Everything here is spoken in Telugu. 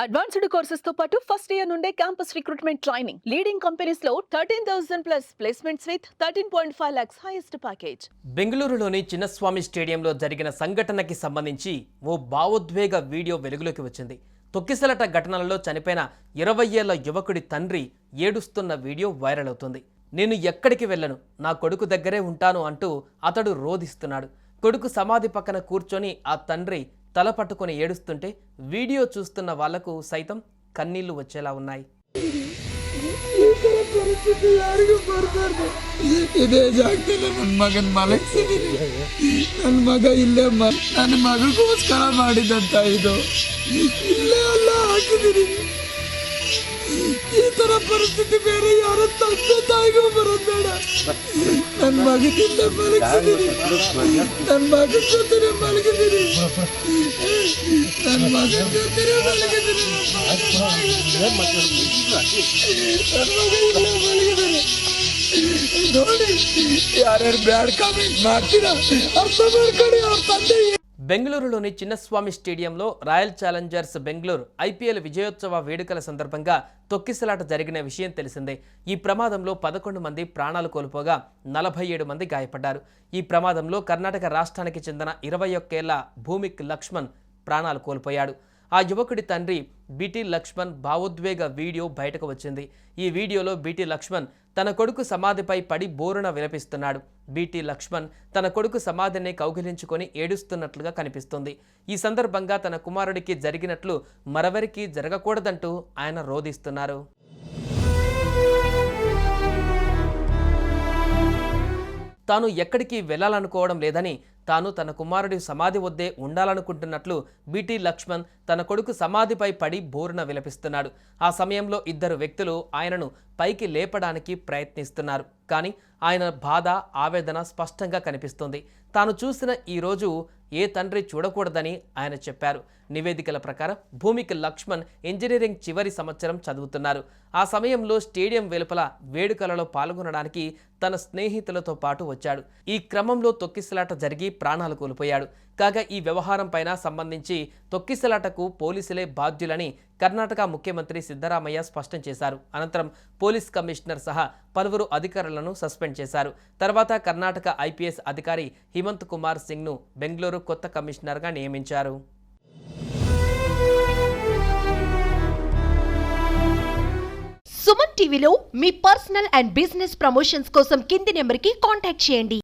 అడ్వాన్స్డ్ కోర్సెస్ తో పాటు ఫస్ట్ ఇయర్ నుండే campus recruitment training leading companies లో 13,000 plus placements with 13.5 lakhs highest package. బెంగళూరులోని చిన్నస్వామి స్టేడియంలో జరిగిన సంఘటనకి సంబంధించి ఓ భావోద్వేగ వీడియో వెలుగులోకి వచ్చింది. తొక్కిసలాట ఘటనలలో చనిపోయిన 20 ఏళ్ల యువకుడి తండ్రి ఏడుస్తున్న వీడియో వైరల్ అవుతుంది. నేను ఎక్కడికి వెళ్ళను, నా కొడుకు దగ్గరే ఉంటాను అంటూ అతడు రోధిస్తున్నాడు. కొడుకు సమాధి పక్కన కూర్చొని ఆ తండ్రి తల పట్టుకొని ఏడుస్తుంటే వీడియో చూస్తున్న వాళ్లకు సైతం కన్నీళ్లు వచ్చేలా ఉన్నాయి. ಇದೇ ಜಾಗದಲ್ಲಿ ನನ್ನ ಮಗನ ಮಲಗಿಸಿದೀನಿ. ನನ್ನ ಮಗ ಇಲ್ಲೇ ನನ್ನ ಮಗಗೋಸ್ಕರ ಮಾಡಿದಂತ ಇದು ಇಲ್ಲೇ ಅಲ್ಲ ಹಾಕಿದೀನಿ. ಈ ತರ ಪರಿಸ್ಥಿತಿ ಬೇರೆ ಯಾರ ತಂದೆ ತಾಯಿಗೂ ಬರೋಬೇಡ. ನನ್ನ ಮಗನಿಂದ ಮಲಗಿಸಿದೀನಿ, ನನ್ನ ಮಗನ ಜೊತೆ ಮಲಗಿದೀನಿ, ನನ್ನ ಮಗನ ಜೊತೆ ಮಲಗಿದೀನಿ. ನನ್ನ ಮಗ ಇಲ್ಲೇ ಮಲಗಿದೀನಿ. ನೋಡಿ ಯಾರ್ಯಾರು ಬ್ಯಾಡ್ ಕಾಮೆಂಟ್ ಮಾಡ್ತೀರಾ ಅರ್ಥ ಮಾಡ್ಕೊಳ್ಳಿ. ಅವ್ರ ತಂದೆ బెంగళూరులోని చిన్నస్వామి స్టేడియంలో రాయల్ ఛాలెంజర్స్ బెంగళూరు ఐపీఎల్ విజయోత్సవ వేడుకల సందర్భంగా తొక్కిసలాట జరిగిన విషయం తెలిసిందే. ఈ ప్రమాదంలో 11 మంది ప్రాణాలు కోల్పోగా 47 మంది గాయపడ్డారు. ఈ ప్రమాదంలో కర్ణాటక రాష్ట్రానికి చెందిన 21 ఏళ్ల భూమిక్ లక్ష్మణ్ ప్రాణాలు కోల్పోయాడు. ఆ యువకుడి తండ్రి బీటీ లక్ష్మణ్ భావోద్వేగ వీడియో బయటకు వచ్చింది. ఈ వీడియోలో బీటీ లక్ష్మణ్ తన కొడుకు సమాధిపై పడి బోరున విలపిస్తున్నాడు. బీటీ లక్ష్మణ్ తన కొడుకు సమాధిని కౌగిలించుకొని ఏడుస్తున్నట్లుగా కనిపిస్తుంది. ఈ సందర్భంగా తన కుమారుడికి జరిగినట్లు మరెవరికీ జరగకూడదంటూ ఆయన రోధిస్తున్నారు. తాను ఎక్కడికి వెళ్లాలనుకోవడం లేదని, తాను తన కుమారుడి సమాధి వద్దే ఉండాలనుకుంటున్నట్లు బీటీ లక్ష్మణ్ తన కొడుకు సమాధిపై పడి బోరున విలపిస్తున్నాడు. ఆ సమయంలో 2 వ్యక్తులు ఆయనను పైకి లేపడానికి ప్రయత్నిస్తున్నారు. కానీ ఆయన బాధ, ఆవేదన స్పష్టంగా కనిపిస్తుంది. తాను చూసిన ఈ రోజు ఏ తండ్రి చూడకూడదని ఆయన చెప్పారు. నివేదికల ప్రకారం భూమిక్ లక్ష్మణ్ ఇంజనీరింగ్ చివరి సంవత్సరం చదువుతున్నారు. ఆ సమయంలో స్టేడియం వెలుపల వేడుకలలో పాల్గొనడానికి తన స్నేహితులతో పాటు వచ్చాడు. ఈ క్రమంలో తొక్కిసలాట జరిగి ప్రాణాలు కోల్పోయాడు. కాగా ఈ వ్యవహారం పైన సంబంధించి తొక్కిసలాటకు పోలీసులే బాధ్యులని కర్ణాటక ముఖ్యమంత్రి సిద్ధరామయ్య స్పష్టం చేశారు. అనంతరం పోలీస్ కమిషనర్ సహా పలువురు అధికారులను సస్పెండ్ చేశారు. తర్వాత కర్ణాటక ఐపీఎస్ అధికారి హిమంత్ కుమార్ సింగ్ను బెంగళూరు కొత్త కమిషనర్గా నియమించారు. సుమన్ టీవీలో మీ పర్సనల్ అండ్ బిజినెస్ ప్రమోషన్స్ కోసం కింది నెంబర్కి కాంటాక్ట్ చేయండి.